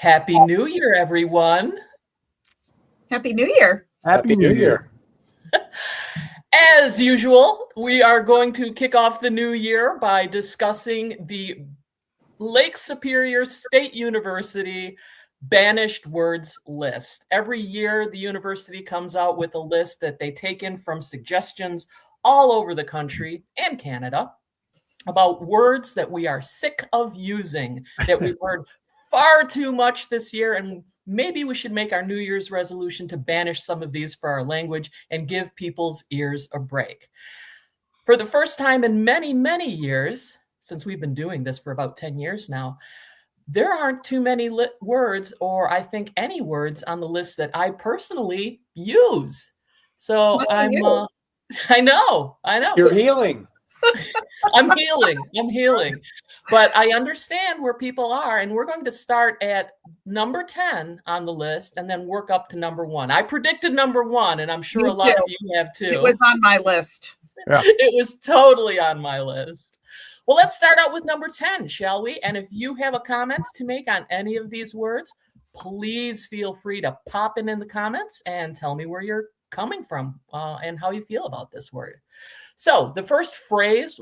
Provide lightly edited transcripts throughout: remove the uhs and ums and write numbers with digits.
Happy New Year, everyone. Happy New Year. Happy New Year. As usual, we are going to kick off the new year by discussing the Lake Superior State University Banished Words list. Every year, the university comes out with a list that they take in from suggestions all over the country and Canada about words that we are sick of using, that we've heard far too much this year, and maybe we should make our New Year's resolution to banish some of these for our language and give people's ears a break. For the first time in many, many years, since we've been doing this for about 10 years now, there aren't too many words, or I think any words on the list that I personally use. So I know. You're healing. I'm healing. But I understand where people are, and we're going to start at number 10 on the list and then work up to number 1. I predicted number 1, and I'm sure a lot of you have too. It was on my list. Yeah. It was totally on my list. Well, let's start out with number 10, shall we? And if you have a comment to make on any of these words, please feel free to pop in the comments and tell me where you're coming from and how you feel about this word. So the first phrase,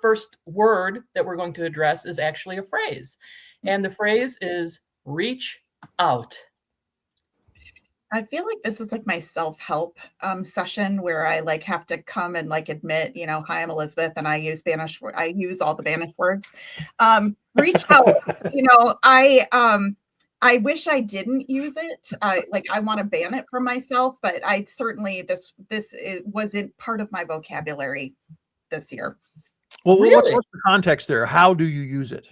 first word that we're going to address is actually a phrase. And the phrase is reach out. I feel like this is like my self-help session where I like have to come and like admit, hi, I'm Elizabeth, and I use all the banished words. Reach out. I wish I didn't use it. I want to ban it from myself, but I certainly this wasn't part of my vocabulary this year. Well, really? what's the context there? How do you use it?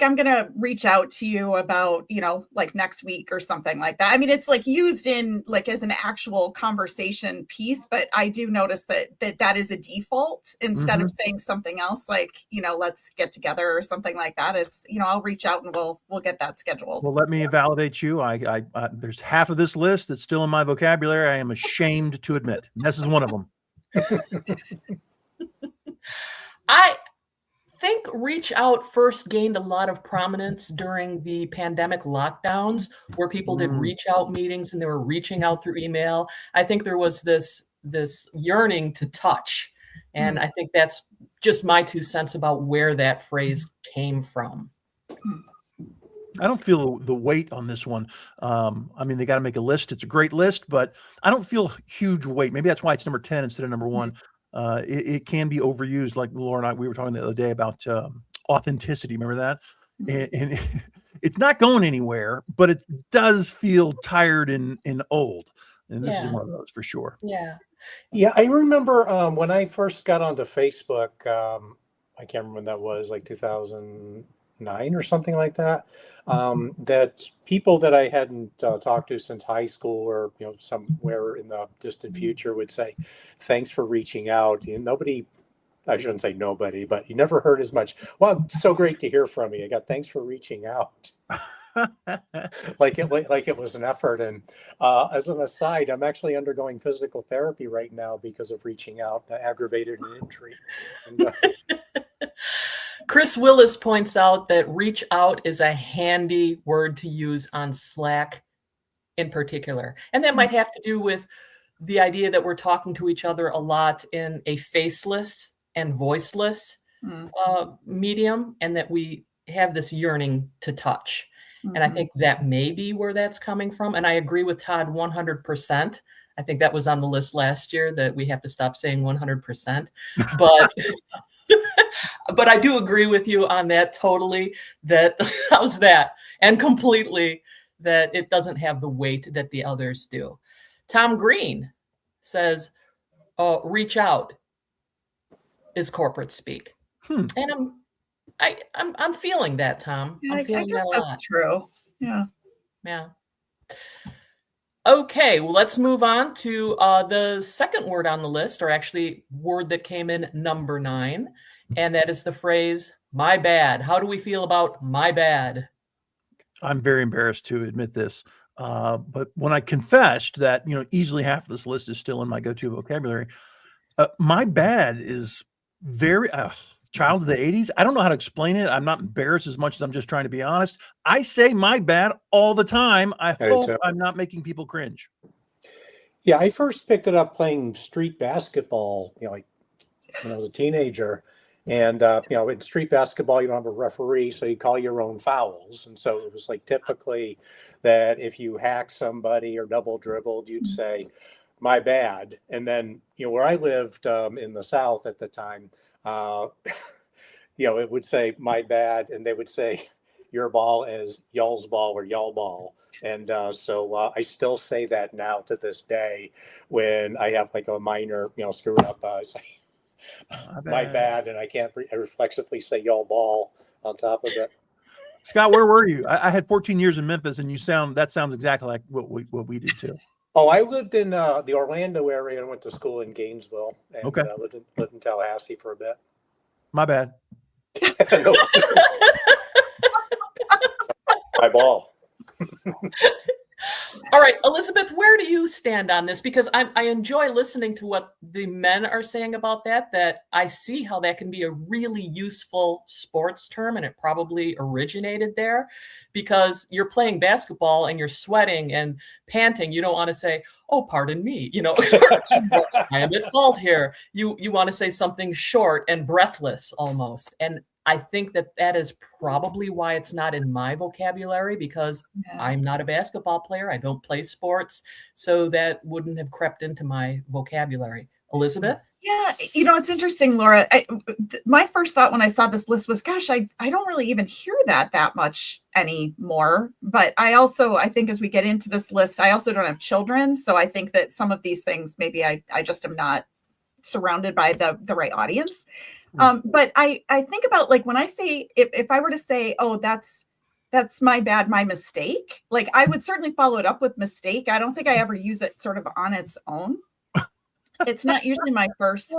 I'm going to reach out to you about, like next week or something like that. I mean, it's like used in like as an actual conversation piece, but I do notice that is a default instead of saying something else like, let's get together or something like that. It's, I'll reach out and we'll get that scheduled. Well, let me validate you. I there's half of this list that's still in my vocabulary. I am ashamed to admit. And this is one of them. I think reach out first gained a lot of prominence during the pandemic lockdowns where people did reach out meetings and they were reaching out through email. I think there was this yearning to touch. And I think that's just my 2 cents about where that phrase came from. I don't feel the weight on this one. I mean, they got to make a list. It's a great list, but I don't feel huge weight. Maybe that's why it's number 10 instead of number 1. It can be overused. Like Laura and I, we were talking the other day about authenticity. Remember that? And it's not going anywhere, but it does feel tired and old. And this is one of those for sure. Yeah. I remember when I first got onto Facebook, I can't remember when that was, like 2009 or something like that, that people that I hadn't talked to since high school or, somewhere in the distant future would say, thanks for reaching out. I shouldn't say nobody, but you never heard as much. Well, it's so great to hear from you. I got thanks for reaching out. like it was an effort. And as an aside, I'm actually undergoing physical therapy right now because of reaching out, aggravated an injury. And, Chris Willis points out that reach out is a handy word to use on Slack in particular. And that might have to do with the idea that we're talking to each other a lot in a faceless and voiceless medium, and that we have this yearning to touch. And I think that may be where that's coming from. And I agree with Todd 100%. I think that was on the list last year that we have to stop saying 100%. But but I do agree with you on that totally, that how's that? And completely that it doesn't have the weight that the others do. Tom Green says, reach out is corporate speak. And I'm feeling that, Tom. Yeah, I'm feeling I guess that a lot. that's true. Yeah. Okay, well, let's move on to the second word on the list, or actually word that came in number 9, and that is the phrase, my bad. How do we feel about my bad? I'm very embarrassed to admit this, but when I confessed that, easily half of this list is still in my go-to vocabulary, my bad is very, child of the 80s. I don't know how to explain it. I'm not embarrassed as much as I'm just trying to be honest. I say my bad all the time. I hope I'm not making people cringe. Yeah, I first picked it up playing street basketball, like when I was a teenager. And, in street basketball, you don't have a referee, so you call your own fouls. And so it was like typically that if you hack somebody or double dribbled, you'd say, my bad. And then, where I lived in the South at the time, it would say my bad. And they would say your ball as y'all's ball or y'all ball. And so I still say that now to this day when I have like a minor, screwing up, I say, my bad, and I can't reflexively say y'all ball on top of it. Scott, where were you? I had 14 years in Memphis, and that sounds exactly like what we did too. Oh, I lived in the Orlando area and went to school in Gainesville, and lived in Tallahassee for a bit. My bad. My ball. All right, Elizabeth, where do you stand on this? Because I enjoy listening to what the men are saying about that I see how that can be a really useful sports term, and it probably originated there because you're playing basketball and you're sweating and panting. You don't want to say, oh, pardon me, I am at fault here. You want to say something short and breathless almost. And I think that is probably why it's not in my vocabulary, because I'm not a basketball player. I don't play sports. So that wouldn't have crept into my vocabulary. Elizabeth? Yeah, it's interesting, Laura. My first thought when I saw this list was, gosh, I don't really even hear that much anymore. But I think as we get into this list, I also don't have children. So I think that some of these things, maybe I just am not surrounded by the right audience. But I think about, like, when I say, if I were to say, oh, that's my bad, my mistake, like, I would certainly follow it up with mistake. I don't think I ever use it sort of on its own. It's not usually my first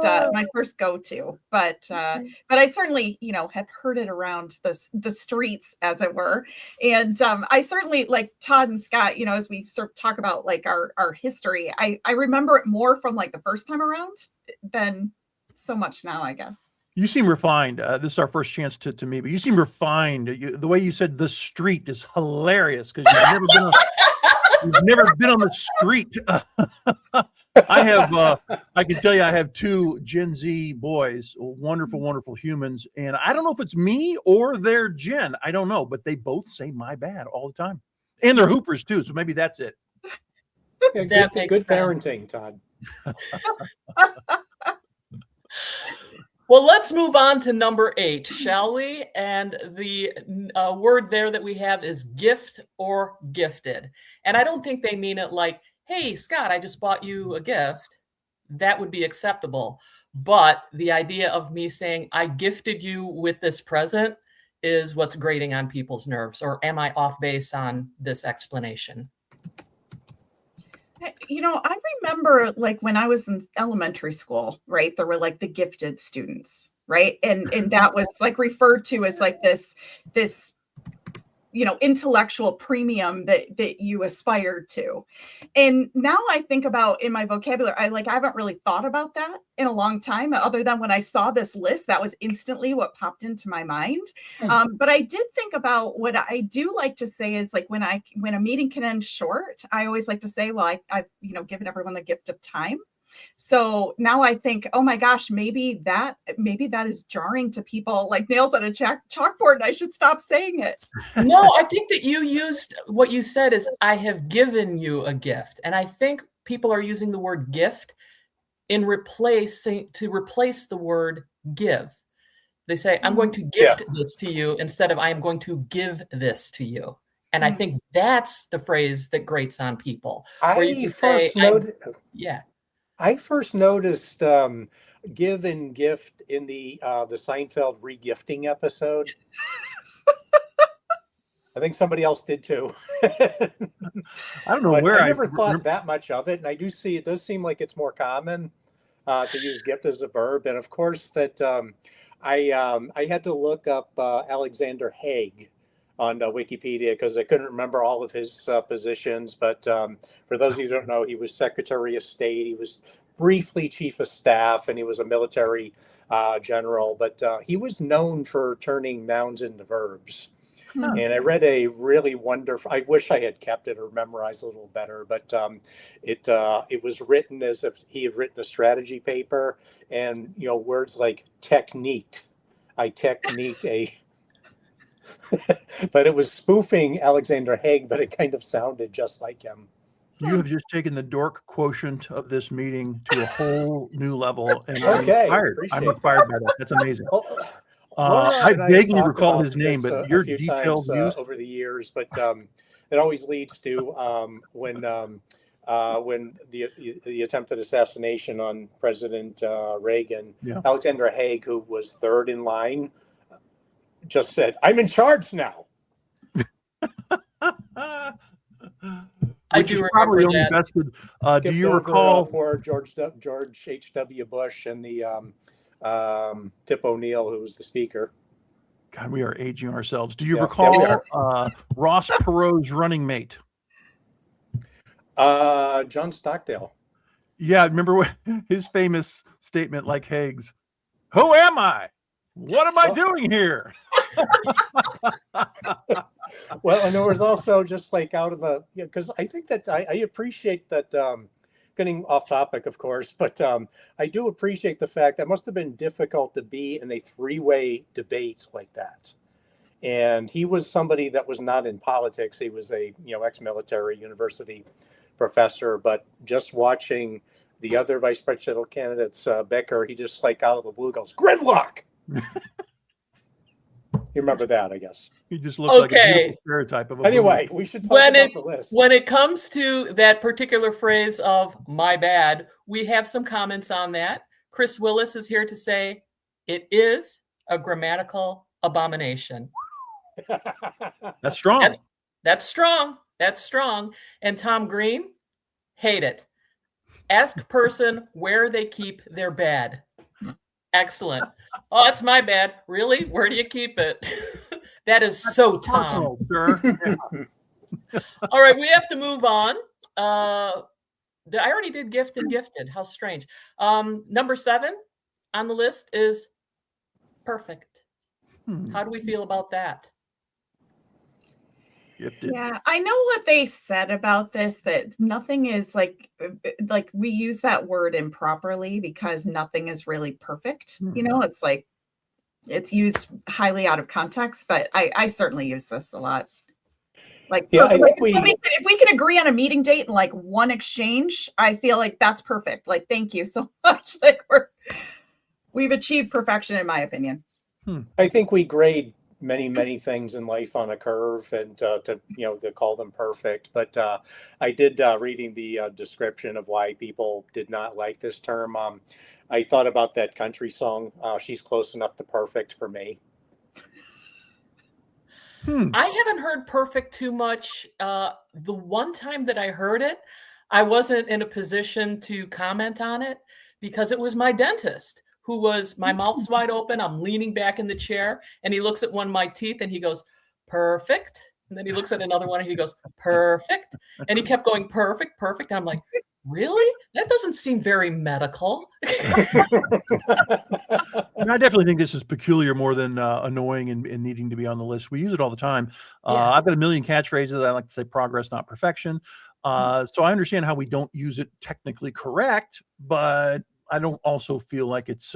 go-to, but I certainly, have heard it around the streets, as it were. And I certainly, like Todd and Scott, as we sort of talk about like our history, I remember it more from like the first time around than so much now, I guess. You seem refined. This is our first chance to meet, but you seem refined. The way you said the street is hilarious because you've never been on the street. I can tell you, I have two Gen Z boys, wonderful, wonderful humans. And I don't know if it's me or their Gen. I don't know, but they both say my bad all the time. And they're hoopers too. So maybe that's it. Yeah, good parenting, Todd. Well, let's move on to number 8, shall we? And the word there that we have is gift or gifted. And I don't think they mean it like, hey, Scott, I just bought you a gift. That would be acceptable. But the idea of me saying, I gifted you with this present is what's grating on people's nerves. Or am I off base on this explanation? I remember like when I was in elementary school, right? There were like the gifted students, right? And that was like referred to as like this intellectual premium that you aspired to. And now I think about in my vocabulary, I haven't really thought about that in a long time, other than when I saw this list, that was instantly what popped into my mind. But I did think about what I do like to say is like when a meeting can end short, I always like to say, well, I've given everyone the gift of time. So now I think, oh my gosh, maybe that is jarring to people like nails on a chalkboard, and I should stop saying it. No, I think that you used what you said is I have given you a gift. And I think people are using the word gift to replace the word give. They say, I'm going to gift this to you instead of I am going to give this to you. And I think that's the phrase that grates on people. I first noticed give and gift in the Seinfeld regifting episode. I think somebody else did too. I don't know where I never thought that much of it, and I do see it does seem like it's more common to use gift as a verb, and of course that I had to look up Alexander Haig on Wikipedia because I couldn't remember all of his positions. But for those of you who don't know, he was Secretary of State. He was briefly chief of staff, and he was a military general, but he was known for turning nouns into verbs. Hmm. And I read a really wonderful, I wish I had kept it or memorized a little better, but it was written as if he had written a strategy paper, and, you know, words like technique. I technique a, but it was spoofing Alexander Haig, but it kind of sounded just like him. You have just taken the dork quotient of this meeting to a whole new level, and Okay, I'm appreciate inspired by that. That's amazing. Well, I and vaguely talked recall about his name, this but a your few detailed times, use. over the years, but it always leads to when the attempted assassination on President Reagan, Yeah. Alexander Haig, who was third in line, just said, "I'm in charge now." I Which do is remember probably only that. bested. Do Skipped you over, recall? poor George H.W. Bush and the Tip O'Neill, who was the speaker? God, we are aging ourselves. Do you Yeah, recall we are. Ross Perot's running mate? John Stockdale. Yeah, remember what his famous statement, like Haig's, "Who am I? What am I doing here?" Well, and there was also just like out of the, because I think that I appreciate that, getting off topic, of course, but I do appreciate the fact that must have been difficult to be in a three-way debate like that. And he was somebody that was not in politics. He was a, ex-military university professor, but just watching the other vice presidential candidates, Becker, he just like out of the blue goes, "Gridlock." You remember that, I guess. He just looked like a Okay. beautiful stereotype of a Anyway, we should talk When about the list. When it comes to that particular phrase of "my bad," we have some comments on that. Chris Willis is here to say it is a grammatical abomination. That's strong. That's strong. That's strong. And Tom Green, hate it. Ask person where they keep their bad. Excellent. Oh, that's my bad. Really? Where do you keep it? That is so Tom. Personal, sir. Yeah. All right, we have to move on. I already did gift and gifted. How strange. Number 7 on the list is perfect. How do we feel about that? Gifted. Yeah, I know what they said about this, that nothing is like we use that word improperly because nothing is really perfect. You know, it's like it's used highly out of context, but I certainly use this a lot. Like, Yeah, I think if we can agree on a meeting date and like one exchange, I feel like that's perfect. Like, thank you so much. Like we've achieved perfection, in my opinion. I think we grade many things in life on a curve, and to call them perfect. But I did reading the description of why people did not like this term. I thought about that country song, "She's Close Enough to Perfect for Me." I haven't heard perfect too much. The one time that I heard it, I wasn't in a position to comment on it because it was my dentist who was, my mouth's wide open. I'm leaning back in the chair and he looks at one of my teeth and he goes, "Perfect." And then he looks at another one and he goes, "Perfect." And he kept going, "Perfect, perfect." And I'm like, really? That doesn't seem very medical. And I definitely think this is peculiar more than annoying and needing to be on the list. We use it all the time. Yeah. I've got a million catchphrases. I like to say progress, not perfection. So I understand how we don't use it technically correct, but I don't also feel like it's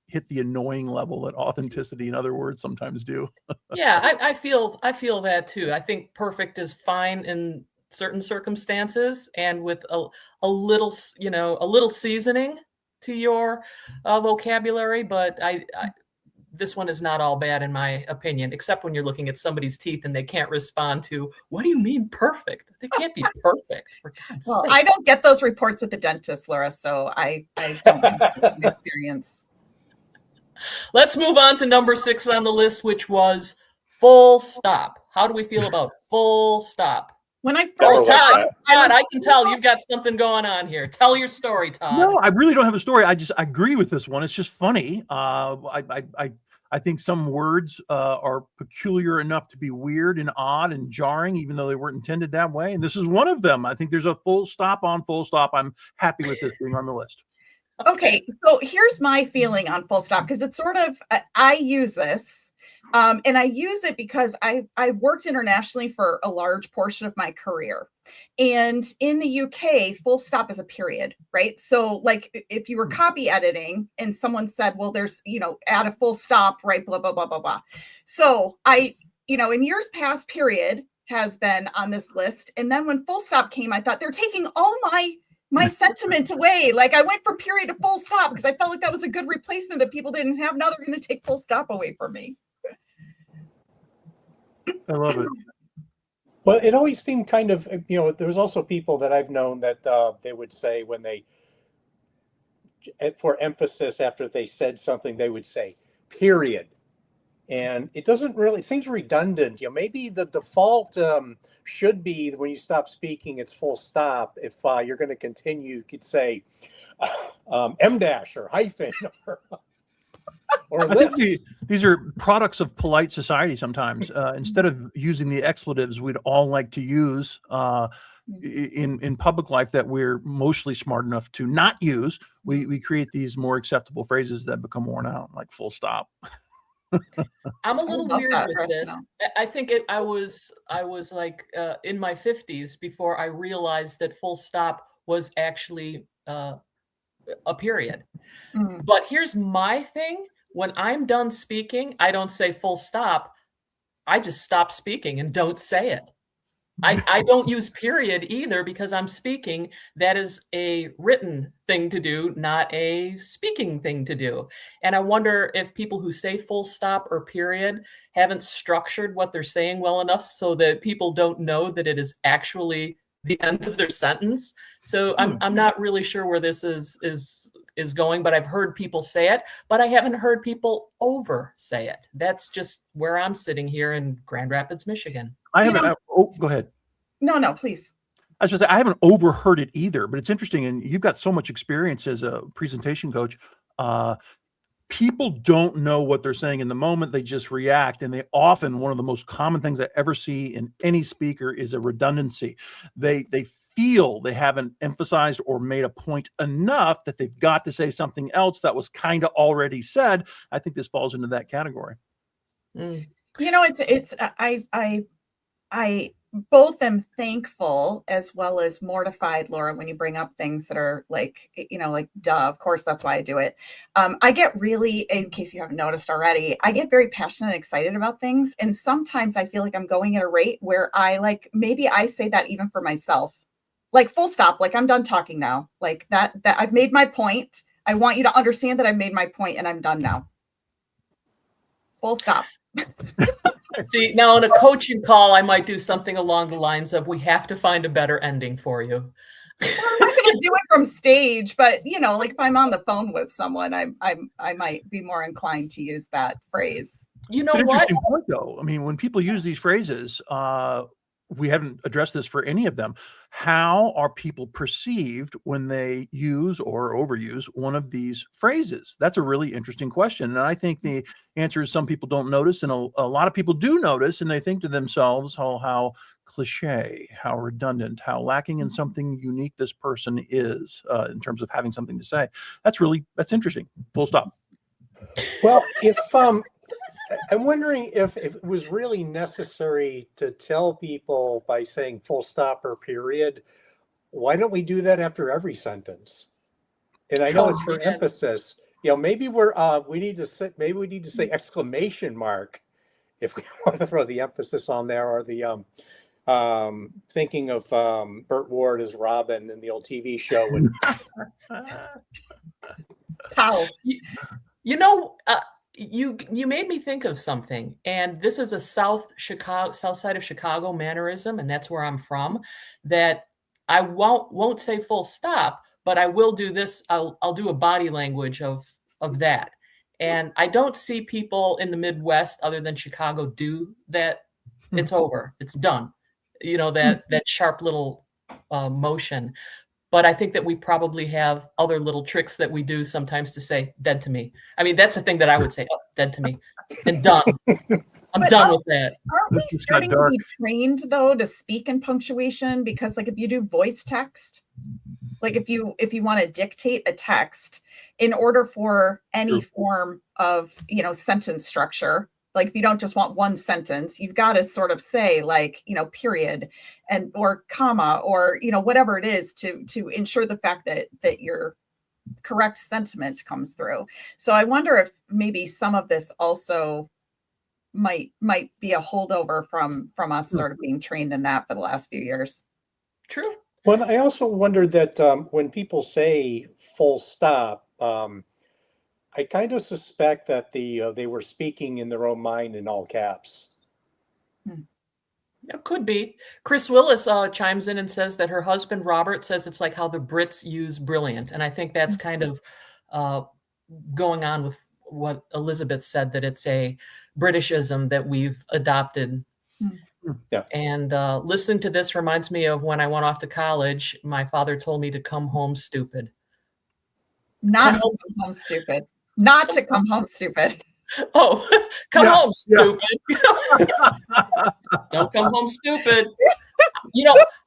hit the annoying level that authenticity and other words sometimes do. Yeah, I feel that too. I think perfect is fine in certain circumstances and with a little, a little seasoning to your vocabulary, but this one is not all bad in my opinion, except when you're looking at somebody's teeth and they can't respond to, "What do you mean perfect?" They can't be perfect, for God's Well, sake. I don't get those reports at the dentist, Laura, so I don't have experience. Let's move on to number 6 on the list, which was full stop. How do we feel about full stop? When I Oh, first like Todd, that. Todd, I can tell you've got something going on here. Tell your story, Todd. No, I really don't have a story. I agree with this one. It's just funny. I think some words are peculiar enough to be weird and odd and jarring, even though they weren't intended that way. And this is one of them. I think there's a full stop on full stop. I'm happy with this being on the list. Okay, so here's my feeling on full stop, because it's sort of, I use this, and I use it because I worked internationally for a large portion of my career. And in the UK, full stop is a period, right? So like if you were copy editing and someone said, well, there's, add a full stop, right? Blah, blah, blah, blah, blah. So in years past, period has been on this list. And then when full stop came, I thought they're taking all my sentiment away. Like I went from period to full stop because I felt like that was a good replacement that people didn't have. Now they're going to take full stop away from me. I love it. Well, it always seemed kind of, there's also people that I've known that they would say when they, for emphasis after they said something, they would say, period. And it doesn't really, it seems redundant. Maybe the default should be when you stop speaking, it's full stop. If you're going to continue, you could say M dash or hyphen or I think these are products of polite society sometimes. Instead of using the expletives we'd all like to use in public life that we're mostly smart enough to not use, we create these more acceptable phrases that become worn out, like full stop. I'm a little weird with this. I think I was like in my 50s before I realized that full stop was actually a period. But here's my thing. When I'm done speaking, I don't say full stop. I just stop speaking and don't say it. I don't use period either because I'm speaking. That is a written thing to do, not a speaking thing to do. And I wonder if people who say full stop or period haven't structured what they're saying well enough so that people don't know that it is actually the end of their sentence. So I'm not really sure where this is going, but I've heard people say it, but I haven't heard people over say it. That's just where I'm sitting here in Grand Rapids, Michigan. I haven't. Go ahead. No, please. I was going to say I haven't overheard it either, but it's interesting, and you've got so much experience as a presentation coach. People don't know what they're saying in the moment; they just react, and they often, one of the most common things I ever see in any speaker is a redundancy. They feel they haven't emphasized or made a point enough that they've got to say something else that was kind of already said. I think this falls into that category. It's I both am thankful as well as mortified, Laura, when you bring up things that are like, duh, of course, that's why I do it. I get really, in case you haven't noticed already, I get very passionate and excited about things. And sometimes I feel like I'm going at a rate where maybe I say that even for myself, like full stop, like I'm done talking now, like that I've made my point. I want you to understand that I've made my point and I'm done now. Full stop. See, now in a coaching call, I might do something along the lines of, we have to find a better ending for you. I'm not going to do it from stage, but like if I'm on the phone with someone, I might be more inclined to use that phrase. You know it's an what? interesting point, though. I mean, when people use these phrases, we haven't addressed this for any of them. How are people perceived when they use or overuse one of these phrases? That's a really interesting question. And I think the answer is some people don't notice, and a lot of people do notice, and they think to themselves, oh, how cliche, how redundant, how lacking in something unique this person is in terms of having something to say. That's interesting. Full stop. Well, if I'm wondering if it was really necessary to tell people by saying full stop or period. Why don't we do that after every sentence? And I know it's for emphasis. Maybe we need to say exclamation mark if we want to throw the emphasis on there, or the thinking of Burt Ward as Robin in the old TV show. How? You made me think of something, and this is a south side of Chicago mannerism, and that's where I'm from, that I won't say full stop, but I will do this. I'll do a body language of that. And I don't see people in the Midwest other than Chicago do that. It's over. It's done. That sharp little motion. But I think that we probably have other little tricks that we do sometimes to say dead to me. I mean, that's the thing that I would say, dead to me, and done. I'm done with that. Aren't we starting to be trained, though, to speak in punctuation? Because, like, if you do voice text, Like if you want to dictate a text in order for any True. form of, sentence structure, like if you don't just want one sentence, you've got to sort of say like, period and or comma or, whatever it is to ensure the fact that your correct sentiment comes through. So I wonder if maybe some of this also might be a holdover from us sort of being trained in that for the last few years. True. Well, I also wondered that when people say full stop, I kind of suspect that they were speaking in their own mind in all caps. It could be. Chris Willis chimes in and says that her husband, Robert, says it's like how the Brits use brilliant. And I think that's kind of going on with what Elizabeth said, that it's a Britishism that we've adopted. Yeah. And listening to this reminds me of when I went off to college, my father told me to come home stupid. Not to come home stupid. Not to come home stupid. Oh, come Yeah, home, stupid. Don't come home stupid.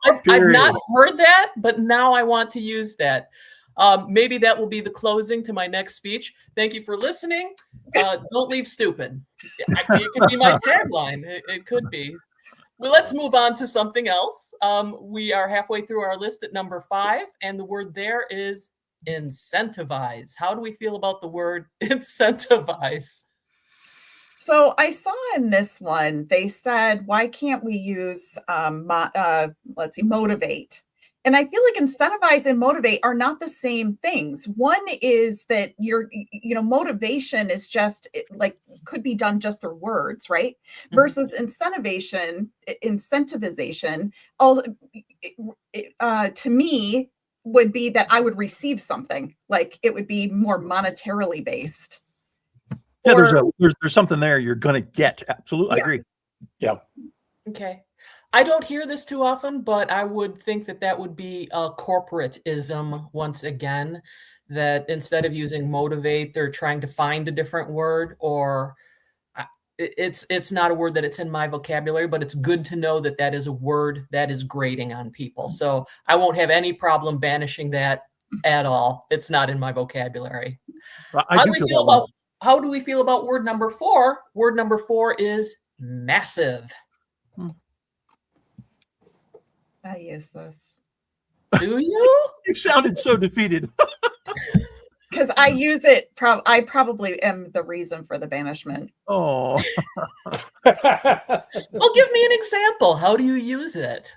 I've not heard that, but now I want to use that. Maybe that will be the closing to my next speech. Thank you for listening. Don't leave stupid. It could be my tagline. It could be. Well, let's move on to something else. We are halfway through our list at number 5, and the word there is incentivize. How do we feel about the word incentivize? So I saw in this one, they said, why can't we use, motivate? And I feel like incentivize and motivate are not the same things. One is that motivation is just like could be done just through words, right? Mm-hmm. Versus incentivization, to me would be that I would receive something, like it would be more monetarily based. Yeah, there's something there you're gonna get. Absolutely, yeah. I agree. Yeah. Okay. I don't hear this too often, but I would think that would be a corporatism once again, that instead of using motivate, they're trying to find a different word, or it's not a word that it's in my vocabulary, but it's good to know that is a word that is grating on people. So I won't have any problem banishing that at all. It's not in my vocabulary. Well, How do we feel about word number 4? Word number 4 is massive. I use this. Do you? You sounded so defeated. Because I use it. I probably am the reason for the banishment. Oh. Well, give me an example. How do you use it?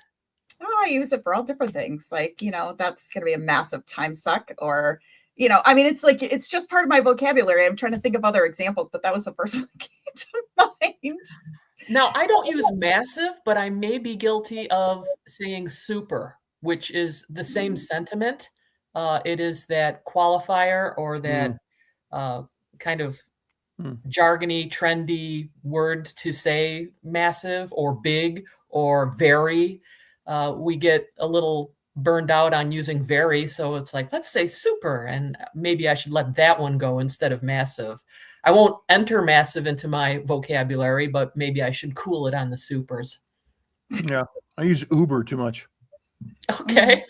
Oh, I use it for all different things. Like, that's going to be a massive time suck, or, it's like, it's just part of my vocabulary. I'm trying to think of other examples, but that was the first one that came to mind. Now, I don't use massive, but I may be guilty of saying super, which is the same sentiment. It is that qualifier or that kind of jargony, trendy word to say massive or big or very. We get a little burned out on using very, so it's like, let's say super, and maybe I should let that one go instead of massive. I won't enter massive into my vocabulary, but maybe I should cool it on the supers. Yeah, I use Uber too much. Okay,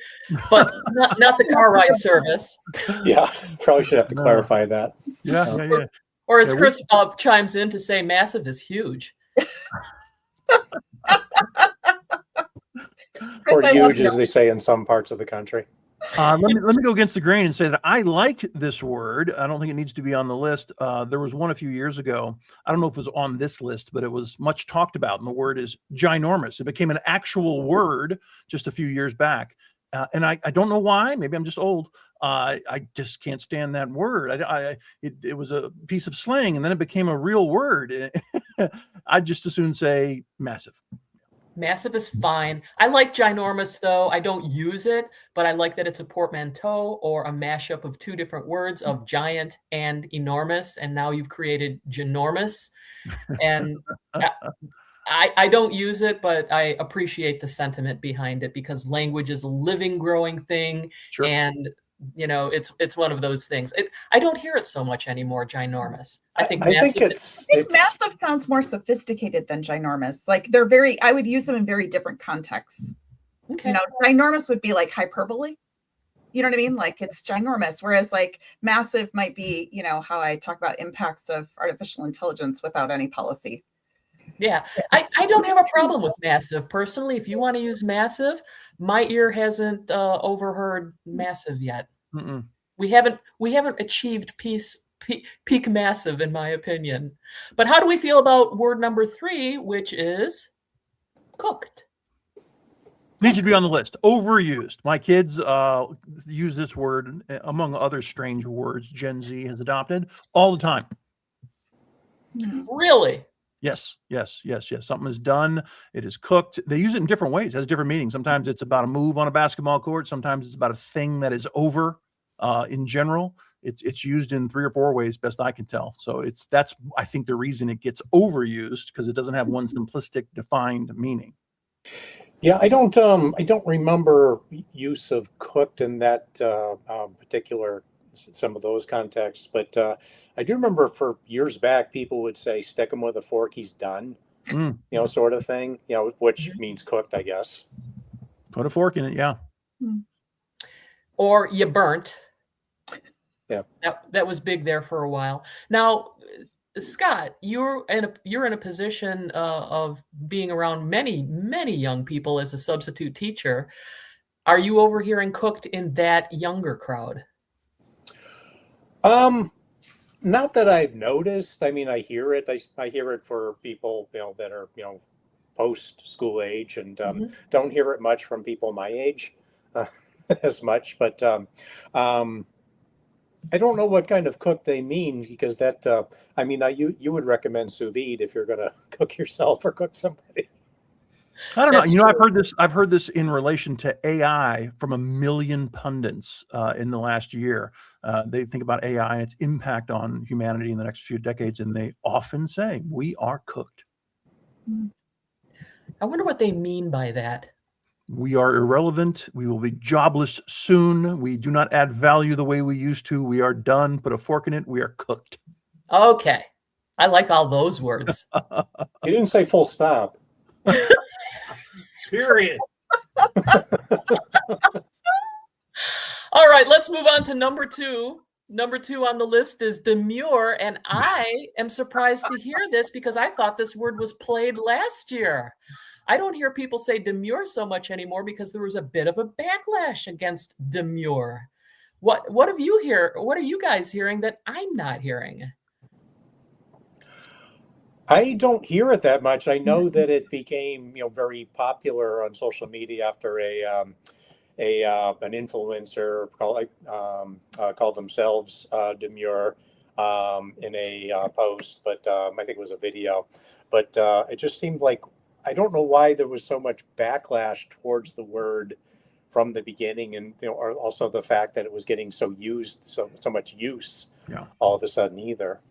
but not the car ride service. Yeah, probably should have to clarify that. Yeah. Or as Chris chimes in to say, massive is huge. Or huge, as they say in some parts of the country. Let me go against the grain and say that I like this word. I don't think it needs to be on the list. There was one a few years ago. I don't know if it was on this list, but it was much talked about, and the word is ginormous. It became an actual word just a few years back. And I don't know why. Maybe I'm just old. I just can't stand that word. It was a piece of slang, and then it became a real word. I'd just as soon say massive. Massive is fine. I like ginormous, though. I don't use it, but I like that it's a portmanteau or a mashup of two different words of giant and enormous. And now you've created ginormous. And I don't use it, but I appreciate the sentiment behind it, because language is a living, growing thing. Sure. And it's one of those things. I don't hear it so much anymore. Ginormous. I think massive sounds more sophisticated than ginormous. Like I would use them in very different contexts. Okay. Ginormous would be like hyperbole. You know what I mean? Like it's ginormous. Whereas like massive might be, you know, how I talk about impacts of artificial intelligence without any policy. Yeah, I don't have a problem with massive. Personally, if you want to use massive, my ear hasn't overheard massive yet. Mm-mm. We haven't achieved peak massive, in my opinion. But how do we feel about word number 3, which is cooked? Needs to be on the list. Overused. My kids use this word, among other strange words Gen Z has adopted, all the time. Really? Yes. Something is done. It is cooked. They use it in different ways. It has different meanings. Sometimes it's about a move on a basketball court. Sometimes it's about a thing that is over. In general, it's used in 3 or 4 ways, best I can tell. So that's I think the reason it gets overused, because it doesn't have one simplistic defined meaning. Yeah, I don't remember use of cooked in that particular, some of those contexts, but I do remember for years back, people would say, stick him with a fork, he's done, you know, sort of thing, you know, which means cooked, I guess. Put a fork in it, yeah. Or you burnt. Yeah. That was big there for a while. Now, Scott, you're in a position of being around many young people as a substitute teacher. Are you overhearing cooked in that younger crowd? Not that I've noticed. I mean, I hear it. I hear it for people, you know, that are, you know, post school age, and don't hear it much from people my age as much. But I don't know what kind of cook they mean, because that, I mean, you would recommend sous vide if you're going to cook yourself or cook somebody. I don't know. That's You know, true. I've heard this in relation to AI from a million pundits in the last year. They think about AI and its impact on humanity in the next few decades, and they often say, we are cooked. I wonder what they mean by that. We are irrelevant. We will be jobless soon. We do not add value the way we used to. We are done. Put a fork in it. We are cooked. Okay. I like all those words. You didn't say full stop. Period. All right, let's move on to number 2. Number 2 on the list is demure, and I am surprised to hear this because I thought this word was played last year. I don't hear people say demure so much anymore because there was a bit of a backlash against demure. What have you hear? What are you guys hearing that I'm not hearing? I don't hear it that much. I know that it became, you know, very popular on social media after an influencer called themselves demure in a post, but I think it was a video. But it just seemed like, I don't know why there was so much backlash towards the word from the beginning, and you know, or also the fact that it was getting so much use all of a sudden either.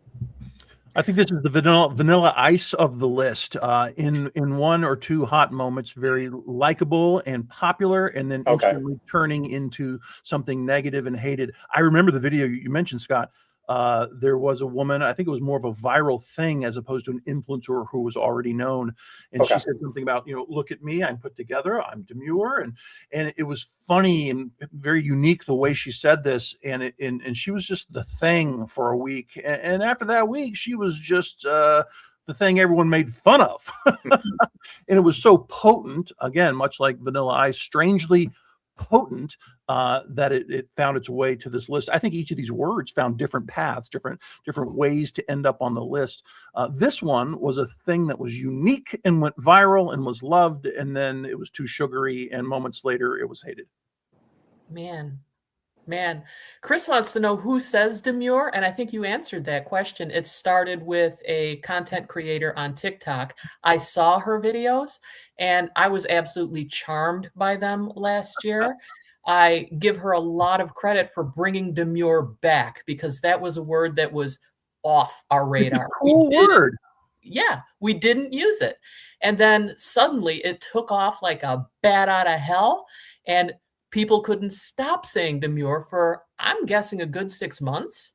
I think this is the vanilla ice of the list. In 1 or 2 hot moments, very likable and popular, and then instantly turning into something negative and hated. I remember the video you mentioned, Scott. There was a woman, I think it was more of a viral thing as opposed to an influencer who was already known. And she said something about, you know, look at me, I'm put together, I'm demure. And it was funny and very unique the way she said this. And she was just the thing for a week. And after that week, she was just the thing everyone made fun of. And it was so potent, again, much like Vanilla Ice, strangely potent, that it found its way to this list. I think each of these words found different paths, different ways to end up on the list. This one was a thing that was unique and went viral and was loved, and then it was too sugary, and moments later it was hated. Man, Chris wants to know who says demure, and I think you answered that question. It started with a content creator on TikTok. I saw her videos, and I was absolutely charmed by them last year. I give her a lot of credit for bringing demure back, because that was a word that was off our radar. Cool word. Yeah, we didn't use it. And then suddenly it took off like a bat out of hell, and people couldn't stop saying demure for, I'm guessing, a good 6 months.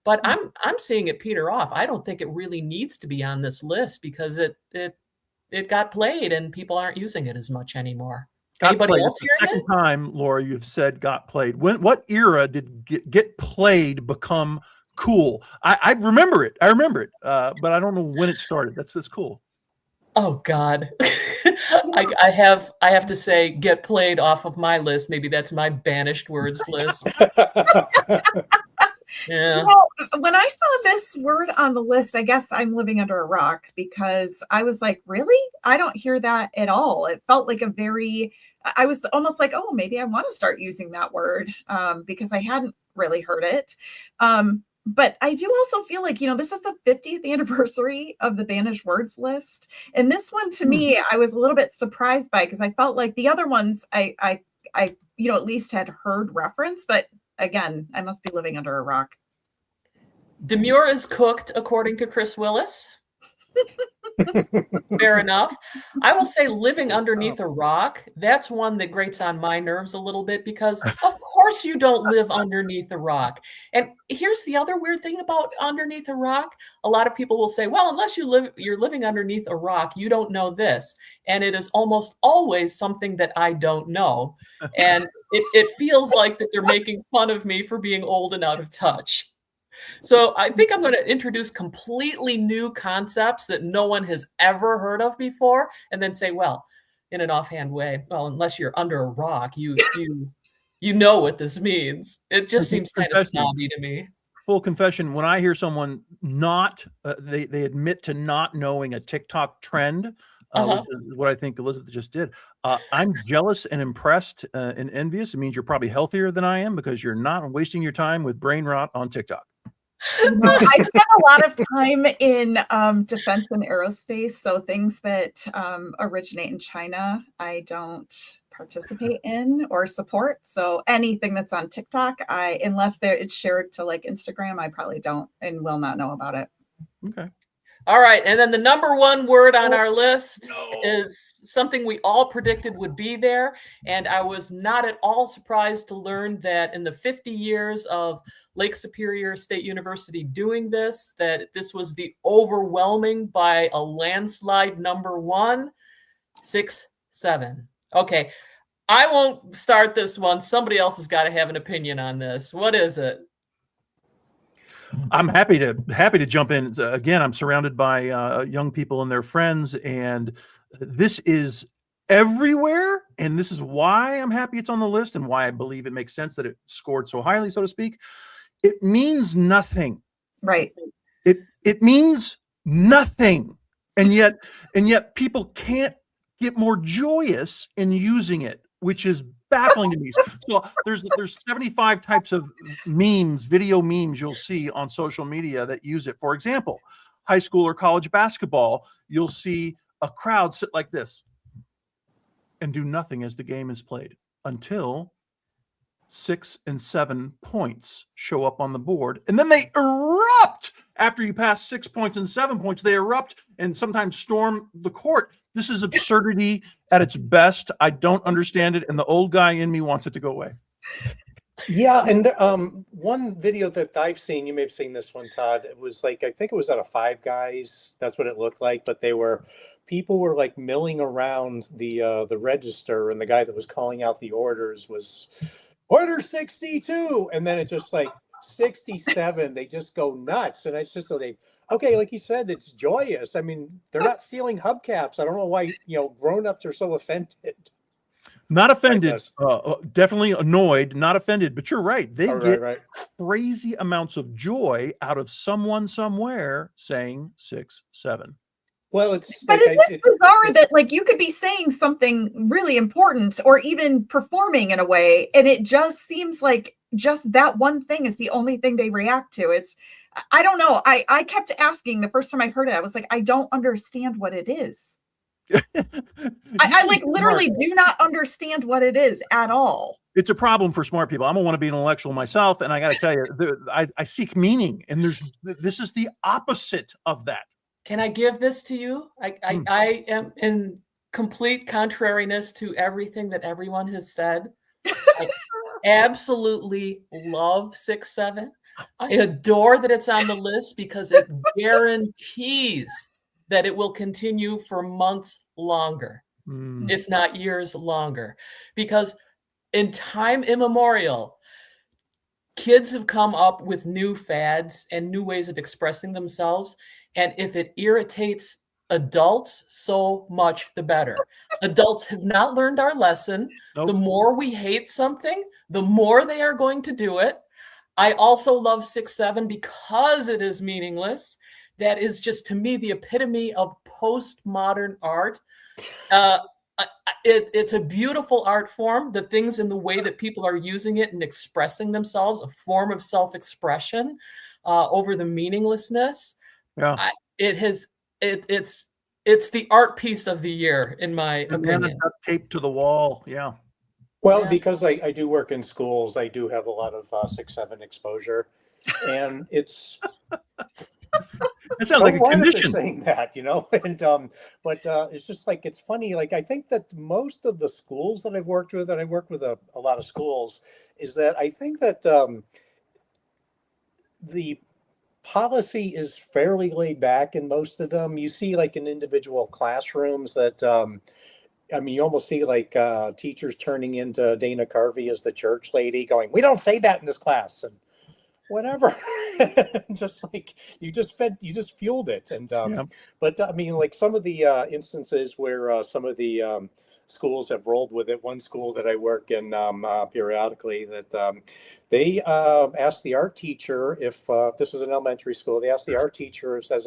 But I'm seeing it peter off. I don't think it really needs to be on this list because it got played and people aren't using it as much anymore. Got Anybody played. else That's the hearing second time, Laura, you've said got played. What era did get played become cool? I remember it. I remember it, but I don't know when it started. That's cool. Oh God. I have to say get played off of my list. Maybe that's my banished words list. Yeah. Well, when I saw this word on the list, I guess I'm living under a rock because I was like, really? I don't hear that at all. It felt like I was almost like, oh, maybe I want to start using that word because I hadn't really heard it. But I do also feel like, this is the 50th anniversary of the banished words list. And this one, to me, I was a little bit surprised by because I felt like the other ones I at least had heard reference. But again, I must be living under a rock. Demure is cooked, according to Chris Willis. Fair enough. I will say living underneath a rock, that's one that grates on my nerves a little bit because of course you don't live underneath a rock. And here's the other weird thing about underneath a rock. A lot of people will say, well, unless you're living underneath a rock, you don't know this. And it is almost always something that I don't know. And it feels like that they're making fun of me for being old and out of touch. So I think I'm going to introduce completely new concepts that no one has ever heard of before, and then say, well, in an offhand way, well, unless you're under a rock, you know what this means. It just seems kind of snobby to me. Full confession, when I hear someone they admit to not knowing a TikTok trend, which is what I think Elizabeth just did, I'm jealous and impressed and envious. It means you're probably healthier than I am because you're not wasting your time with brain rot on TikTok. I spend a lot of time in defense and aerospace, so things that originate in China, I don't participate in or support. So anything that's on TikTok, unless it's shared to like Instagram, I probably don't and will not know about it. Okay. All right. And then the number one word on our list is something we all predicted would be there. And I was not at all surprised to learn that in the 50 years of Lake Superior State University doing this, that this was the overwhelming by a landslide number one, 6-7. Okay. I won't start this one. Somebody else has got to have an opinion on this. What is it? I'm happy to jump in. Again, I'm surrounded by young people and their friends, and this is everywhere. And this is why I'm happy it's on the list and why I believe it makes sense that it scored so highly, so to speak. It means nothing. Right. It means nothing. And yet people can't get more joyous in using it, which is baffling to me. So there's 75 types of memes, video memes you'll see on social media that use it. For example, high school or college basketball, you'll see a crowd sit like this and do nothing as the game is played until 6 and 7 points show up on the board. And then they erupt after you pass 6 points and 7 points. They erupt and sometimes storm the court. This is absurdity at its best. I don't understand it. And the old guy in me wants it to go away. Yeah. And one video that I've seen, you may have seen this one, Todd. It was like, I think it was out of Five Guys. That's what it looked like. But people were like milling around the register, and the guy that was calling out the orders was order 62. And then it just like 67, they just go nuts. And it's just okay, like you said, it's joyous. I mean, they're not stealing hubcaps. I don't know why, grown-ups are so offended. Not offended, definitely annoyed, not offended, but you're right. They get crazy amounts of joy out of someone somewhere saying 6-7. Well, it's bizarre that like you could be saying something really important or even performing in a way, and it just seems like just that one thing is the only thing they react to. I don't know. I kept asking the first time I heard it. I was like, I don't understand what it is. I like literally do not understand what it is at all. It's a problem for smart people. I don't want to be an intellectual myself, and I got to tell you, I seek meaning, and this is the opposite of that. Can I give this to you? I am in complete contrariness to everything that everyone has said. I absolutely love 6-7. I adore that it's on the list because it guarantees that it will continue for months longer. if not years longer. Because in time immemorial, kids have come up with new fads and new ways of expressing themselves. And if it irritates adults, so much the better. Adults have not learned our lesson. Nope. The more we hate something, the more they are going to do it. I also love 6-7 because it is meaningless. That is just, to me, the epitome of postmodern art. It's a beautiful art form. The things in the way that people are using it and expressing themselves, a form of self-expression over the meaninglessness. Yeah. It's the art piece of the year, in my opinion. Duct tape to the wall. Yeah. Well, Yeah. because I do work in schools, I do have a lot of 6-7 exposure, and it's That sounds like a why are they condition. saying that, and but it's just like, it's funny. Like, I think that most of the schools that I've worked with, and I work with a lot of schools, is that I think that the policy is fairly laid back in most of them. You see, like, in individual classrooms that I mean, you almost see like teachers turning into Dana Carvey as the church lady, going, "We don't say that in this class," and whatever. Just like you just fueled it. And but I mean, like, some of the instances where some of the schools have rolled with it. One school that I work in periodically, that they asked the art teacher, if this was an elementary school, they asked the art teacher, says,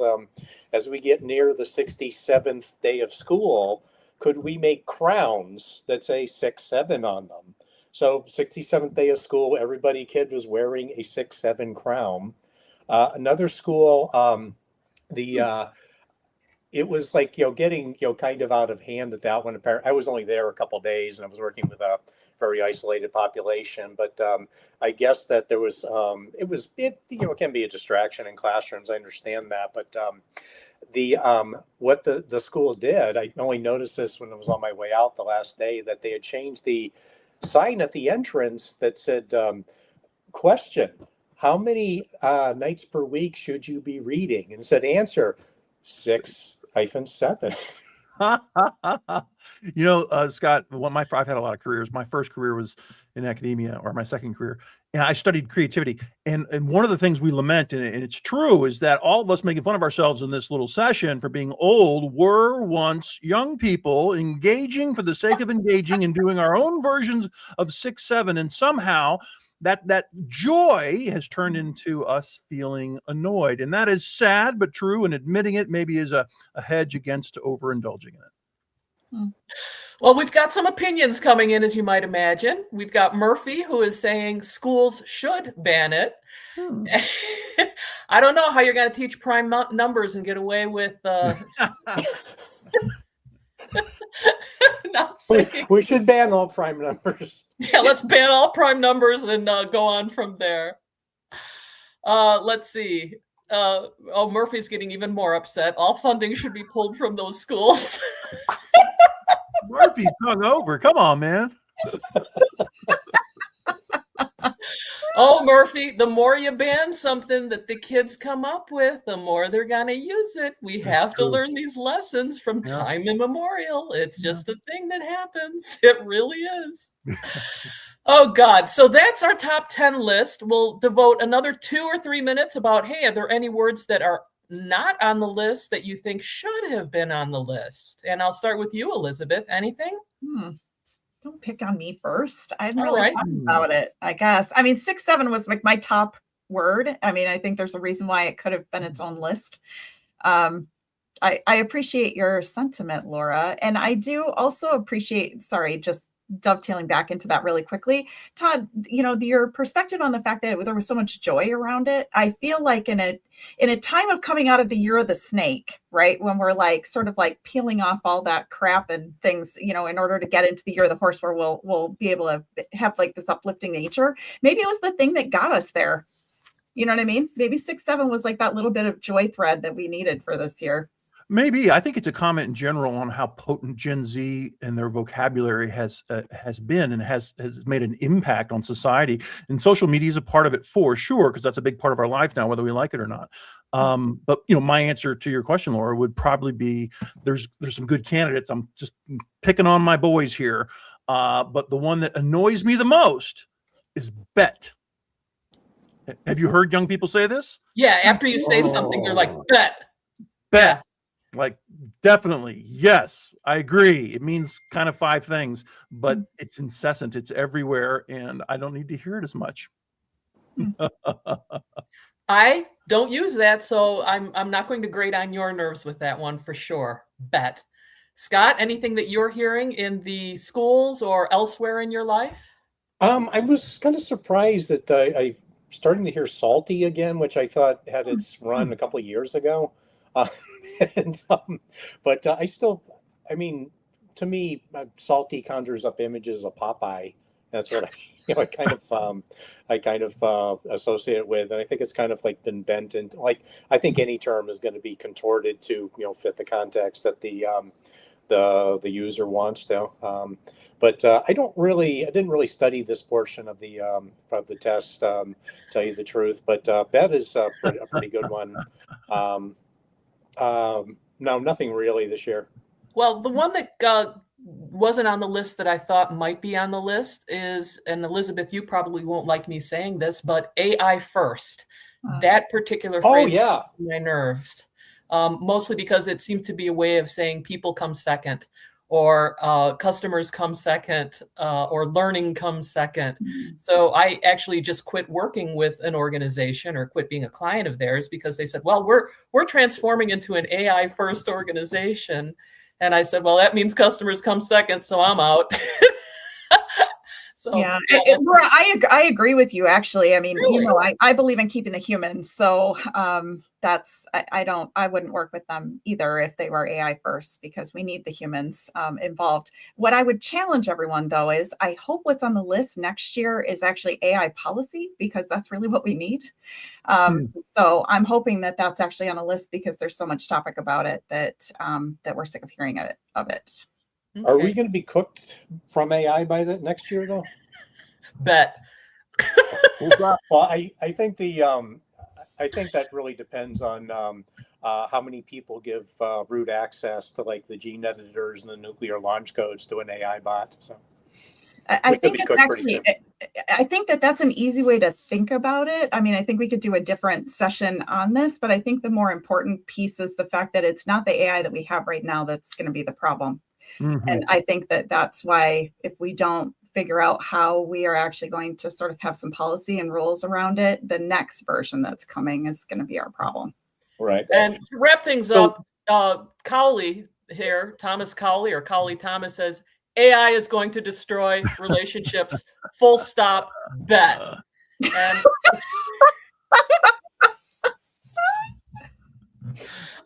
as we get near the 67th day of school, could we make crowns that say 6-7 on them? So 67th day of school, kid was wearing a 6-7 crown. Another school, it was like, getting, kind of out of hand at that one. I was only there a couple of days, and I was working with a very isolated population. But I guess that there was, it can be a distraction in classrooms. I understand that. But what the school did, I only noticed this when I was on my way out the last day, that they had changed the sign at the entrance that said, question, how many nights per week should you be reading? And it said, answer, 6-7. Scott, I've had a lot of careers. My first career was in academia, or my second career, and I studied creativity. And one of the things we lament, and it's true, is that all of us making fun of ourselves in this little session for being old were once young people engaging for the sake of engaging and doing our own versions of 6-7. And somehow that joy has turned into us feeling annoyed. And that is sad, but true. And admitting it maybe is a hedge against overindulging in it. Well, we've got some opinions coming in, as you might imagine. We've got Murphy, who is saying schools should ban it. I don't know how you're going to teach prime numbers and get away with not saying. We should ban all prime numbers. Yeah, let's ban all prime numbers and go on from there. Let's see. Murphy's getting even more upset. All funding should be pulled from those schools. Murphy's hung over. Come on, man. Oh, Murphy, the more you ban something that the kids come up with, the more they're going to use it. We have to learn these lessons from time immemorial. It's just a thing that happens. It really is. Oh, God. So that's our top 10 list. We'll devote another 2 or 3 minutes about, hey, are there any words that are not on the list that you think should have been on the list? And I'll start with you, Elizabeth. Anything? Don't pick on me first. I hadn't really thought about it, I guess. I mean, 6-7 was like my top word. I mean, I think there's a reason why it could have been its own list. I appreciate your sentiment, Laura. And I do also appreciate, just dovetailing back into that really quickly, Todd, your perspective on the fact that there was so much joy around it. I feel like in a time of coming out of the year of the snake, right, when we're like sort of like peeling off all that crap and things, in order to get into the year of the horse, where we'll be able to have like this uplifting nature. Maybe it was the thing that got us there. You know what I mean? Maybe 6-7 was like that little bit of joy thread that we needed for this year. Maybe. I think it's a comment in general on how potent Gen Z and their vocabulary has been and has made an impact on society. And social media is a part of it for sure, because that's a big part of our life now, whether we like it or not. But my answer to your question, Laura, would probably be there's some good candidates. I'm just picking on my boys here, but the one that annoys me the most is bet. Have you heard young people say this? Yeah, after you say something, they're like, bet. Bet. Like, definitely. Yes, I agree. It means kind of 5 things, but it's incessant. It's everywhere. And I don't need to hear it as much. I don't use that, so I'm not going to grate on your nerves with that one for sure. Bet. Scott, anything that you're hearing in the schools or elsewhere in your life? I was kind of surprised that I starting to hear salty again, which I thought had its run a couple of years ago. But I mean, to me, salty conjures up images of Popeye. That's what I kind of associate it with, and I think it's kind of like been bent into, like, I think any term is going to be contorted to fit the context that the user wants to. But I didn't really study this portion of the test, tell you the truth. But bet is a pretty good one. No, nothing really this year. Well, the one that wasn't on the list that I thought might be on the list is, and Elizabeth, you probably won't like me saying this, but AI first. That particular phrase yeah, my nerves, mostly because it seems to be a way of saying people come second, or customers come second, or learning comes second. So I actually just quit working with an organization, or quit being a client of theirs, because they said, well, we're transforming into an AI first organization. And I said, well, that means customers come second, so I'm out. So yeah, I agree with you, actually. I mean, really? I believe in keeping the humans. So I wouldn't work with them either if they were AI first, because we need the humans involved. What I would challenge everyone, though, is I hope what's on the list next year is actually AI policy, because that's really what we need. So I'm hoping that that's actually on a list, because there's so much topic about it that we're sick of hearing of it. Okay. Are we going to be cooked from AI by the next year, though? Bet. Well, I think I think that really depends on how many people give root access to, like, the gene editors and the nuclear launch codes to an AI bot. So I think that's an easy way to think about it. I mean, I think we could do a different session on this, but I think the more important piece is the fact that it's not the AI that we have right now that's going to be the problem. And I think that that's why, if we don't figure out how we are actually going to sort of have some policy and rules around it, the next version that's coming is going to be our problem. Right. And to wrap things up, Cowley here, Thomas Cowley, or Cowley Thomas, says AI is going to destroy relationships. Full stop. Bet. And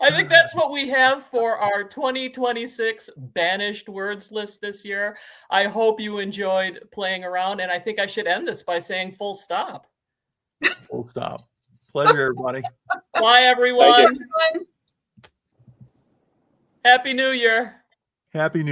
I think that's what we have for our 2026 Banished words list this year. I hope you enjoyed playing around, and I think I should end this by saying full stop. Full stop. Pleasure, everybody. Bye, everyone. Happy New Year. Happy New Year.